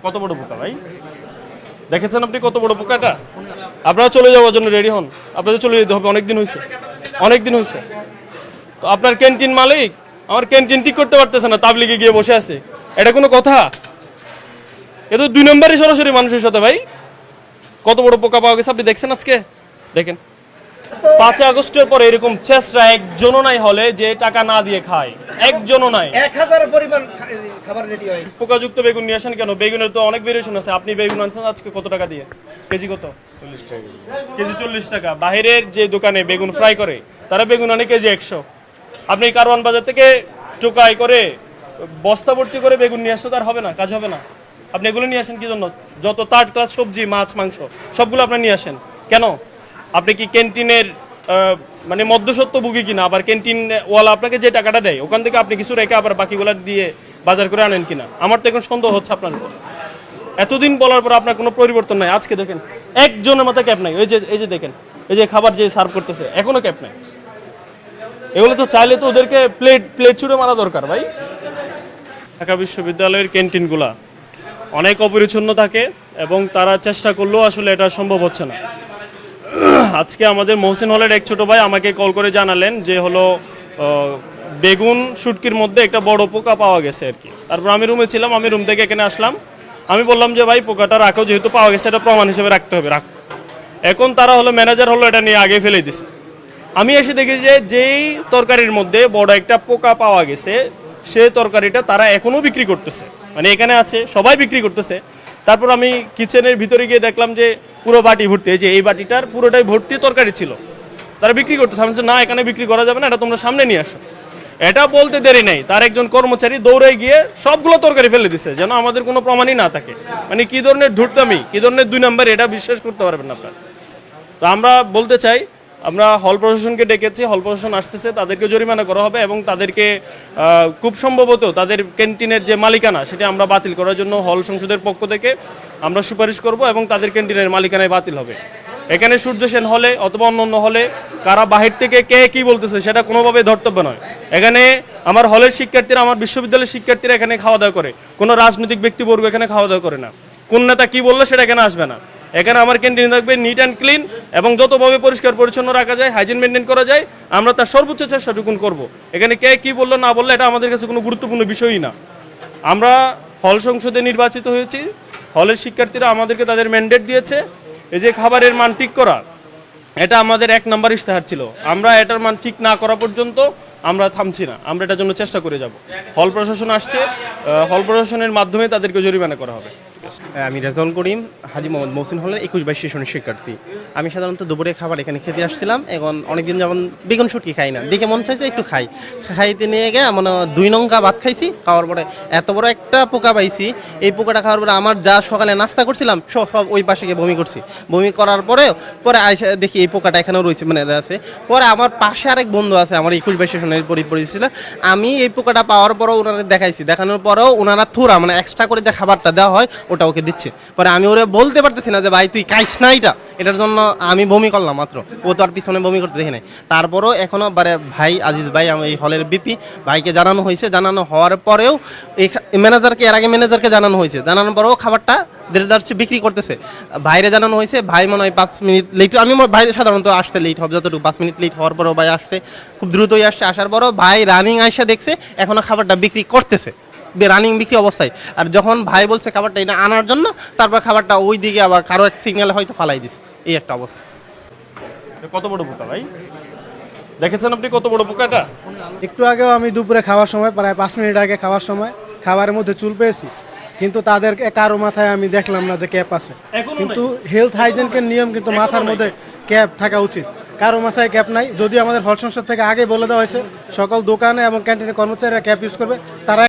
কত বড় পোকা ভাই, দেখেছেন আপনি কত বড় পোকাটা? আপনারা চলে যাওয়ার জন্য রেডি হন, আপনাদের চলে যেতে হবে, অনেকদিন হয়েছে। তো আপনার ক্যান্টিন মালিক আমার ক্যান্টিন ঠিক করতে পারতেছে না, তাবলিগে গিয়ে বসে আছে, এটা কোনো কথা? এ তো 2 নম্বরই সরাসরি মানুষের সাথে ভাই। কত বড় পোকা পাওয়া গেছে আপনি দেখছেন আজকে? দেখেন 5 আগস্টের পরে এরকম চেষ্টা একজনও নাই হলে যে টাকা না দিয়ে খায়, একজনও নাই। 1000 পরিমাণ খাবার রেডি হয়। পোকাযুক্ত বেগুন নিয়ে আসেন কেন? বেগুনের তো অনেক ভেরিয়েশন আছে। আপনি বেগুন আনছেন আজকে কত টাকা দিয়ে? কেজি কত? 40 টাকা কেজি। 40 টাকা। বাইরের যে দোকানে বেগুন ফ্রাই করে তারা বেগুন আনে কেজি 100। আপনি কারওয়ান বাজার থেকে টোকাই করে বস্তা ভর্তি করে বেগুন নিয়ে আসতে তার হবে না, কাজ হবে না। আপনি এগুলো নিয়ে আসেন কি জন্য? যত থার্ড ক্লাস সবজি, মাছ, মাংস সবগুলো আপনার নিয়ে আসেন কেন? আপনি কি ক্যান্টিনের মানে মধ্যসত্ত্ব ভুগি কিনা? আবার ক্যান্টিন ওয়ালা আপনাকে যে টাকাটা দেয় ওখান থেকে আপনি কিছু রেখে আবার বাকিগুলো দিয়ে বাজার করে আনেন কিনা? আমার তো এখন সন্দেহ হচ্ছে আপনার উপর। এতদিন বলার পর আপনার কোনো পরিবর্তন নাই। আজকে দেখেন একজনের মাথায় ক্যাপ নাই। এই যে দেখেন, এই যে খাবার যে সার্ভ করতেছে এখনো ক্যাপ নাই। এগুলো তো চাইলে তো ওদেরকে প্লেট ছুঁড়ে মারা দরকার ভাই। ঢাকা বিশ্ববিদ্যালয়ের ক্যান্টিনগুলা অনেক অপরিচ্ছন্ন থাকে এবং তারা চেষ্টা করলেও আসলে এটা সম্ভব হচ্ছে না। আজকে আমাদের মহসিন হলের এক ছোট ভাই আমাকে কল করে জানালেন যে হলো বেগুন শুটকির মধ্যে একটা বড় পোকা পাওয়া গেছে আর কি। তারপর আমি রুমে ছিলাম, আমি রুম থেকে এখানে আসলাম। আমি বললাম যে ভাই পোকাটা রাখো, যেহেতু পাওয়া গেছে এটা প্রমাণ হিসেবে রাখতে হবে, রাখো। এখন তারা হলো ম্যানেজার হলো এটা নিয়ে আগে ফেলে দিছে। আমি এসে দেখি যে যেই তরকারির মধ্যে বড় একটা পোকা পাওয়া গেছে সে তরকারিটা তারা এখনো বিক্রি করতেছে, মানে এখানে আছে সবাই বিক্রি করতেছে। তারপর আমি কিচেনের ভিতরে গিয়ে দেখলাম যে পুরো বাটি ভর্তি, এই যে এই বাটিটার পুরোটাই ভর্তি তরকারি ছিল, তারা বিক্রি করতেছে। আমি বলছি না, এখানে বিক্রি করা যাবে না, এটা তোমরা সামনে নিয়ে আসো। এটা বলতে দেরি নেই, তার একজন কর্মচারী দৌড়ে গিয়ে সবগুলো তরকারি ফেলে দিছে যেন আমাদের কোনো প্রমাণই না থাকে। মানে কি ধরনের ধূর্তামি, কি ধরনের 2 নম্বর, এটা বিশ্বাস করতে পারবেন না আপনারা। তো আমরা বলতে চাই, আমরা হল প্রশাসনকে ডেকেছি, হল প্রশাসন আসতেছে, তাদেরকে জরিমানা করা হবে এবং তাদেরকে খুব সম্ভবত তাদের ক্যান্টিনের যে মালিকানা সেটা আমরা বাতিল করার জন্য হল সংসদের পক্ষ থেকে আমরা সুপারিশ করব এবং তাদের ক্যান্টিনের মালিকানায় বাতিল হবে। এখানে সূর্য সেন হলে অথবা অন্য হলে কারা বাহির থেকে কে কি বলতেছে সেটা কোনোভাবে ধর্তব্য নয়। এখানে আমার হলের শিক্ষার্থীরা, আমার বিশ্ববিদ্যালয়ের শিক্ষার্থীরা এখানে খাওয়া দাওয়া করে, কোনো রাজনৈতিক ব্যক্তিবর্গ এখানে খাওয়া দাওয়া করে না। কোন নেতা কি বললো সেটা এখানে আসবে না। এখানে আমার ক্যান্টিন থাকবে নিট অ্যান্ড ক্লিন এবং যতভাবে পরিষ্কার পরিচ্ছন্ন রাখা যায়, হাইজিন মেনটেন করা যায়, আমরা তার সর্বোচ্চ চেষ্টাটুকুন করব। এখানে কে কি বললো না বললো এটা আমাদের কাছে কোনো গুরুত্বপূর্ণ বিষয়ই না। আমরা হল সংসদে নির্বাচিত হয়েছি, হলের শিক্ষার্থীরা আমাদেরকে তাদের ম্যান্ডেট দিয়েছে। এই যে খাবারের মান ঠিক করা, এটা আমাদের 1 নম্বর ইশতেহার ছিল। আমরা এটার মান ঠিক না করা পর্যন্ত আমরা থামছি না, আমরা এটার জন্য চেষ্টা করে যাব। হল প্রশাসন আসছে, হল প্রশাসনের মাধ্যমে তাদেরকে জরিমানা করা হবে। আমি রেজাউল করিম, হাজী মোহাম্মদ মহসিন হলের 21-22 সেশনের শিক্ষার্থী। আমি সাধারণত দুপুরে খাবার এখানে খেতে আসছিলাম। এখন অনেকদিন যেমন বেগুন শুটকি খাই না, দেখে মন চাইছে একটু খাইতে নিয়ে গিয়ে মানে 2 নঙ্কা ভাত খাইছি। খাওয়ার পরে এত বড় একটা পোকা পাইছি। এই পোকাটা খাওয়ার পরে আমার যা সকালে নাস্তা করছিলাম সব ওই পাশে গিয়ে বমি করছি। বমি করার পরে আইসা দেখি এই পোকাটা এখানেও রয়েছে, মানে আছে। পরে আমার পাশে আরেক বন্ধু আছে, আমার 21-22 সেশনের পরিচিত। আমি এই পোকাটা পাওয়ার পরেও ওনারা দেখাইছি, দেখানোর পরেও ওনারা থোড়া মানে এক্সট্রা করে যে খাবারটা দেওয়া হয় ওটা ওকে দিচ্ছে। পরে আমি ওরে বলতে পারতেছি না যে ভাই তুই খাইস না এটার জন্য আমি বমি করলাম মাত্র, ও তো আর পিছনে বমি করতে দেখি নাই। তারপরও এখনো ভাই আজিজ ভাই, আমি এই হলের বিপি ভাইকে জানানো হয়েছে। জানানো হওয়ার পরেও এই ম্যানেজারকে, এর আগে ম্যানেজারকে জানানো হয়েছে, জানানোর পরেও খাবারটা দেড় বিক্রি করতেছে। বাইরে জানানো হয়েছে, ভাই মনে হয় 5 মিনিট লেট। আমি ভাই সাধারণত আসতে লেট হবে যতটুকু, 5 মিনিট লেট হওয়ার পরেও ভাই আসছে, খুব দ্রুতই আসছে। আসার পরেও ভাই রানিং আইসা দেখছে এখনো খাবারটা বিক্রি করতেছে, রানিং বিক্রি অবস্থায়। আর যখন ভাই বলছে খাবারটা এটা আনার জন্য, তারপর খাবারটা ওই দিকে আবার কারো এক সিগন্যালে হয়তো ফালাই দিছে, এই একটা অবস্থা। কত বড় পোকা ভাই, দেখেছেন আপনি কত বড় পোকাটা? একটু আগেও আমি দুপুরে খাওয়ার সময়, প্রায় 5 মিনিট আগে খাওয়ার সময় খাবারের মধ্যে চুল পেয়েছি, কিন্তু তাদের কারো মাথায় আমি দেখলাম না যে ক্যাপ আছে। কিন্তু হেলথ হাইজিনের নিয়ম কিন্তু মাথার মধ্যে ক্যাপ থাকা উচিত, কারো মাথায় ক্যাপ নাই। যদি আমাদের হল সংসদ থেকে আগে বলে দেওয়া হয়েছে সকল দোকানে এবং ক্যান্টিনের কর্মচারীরা ক্যাপ ইউজ করবে, তারা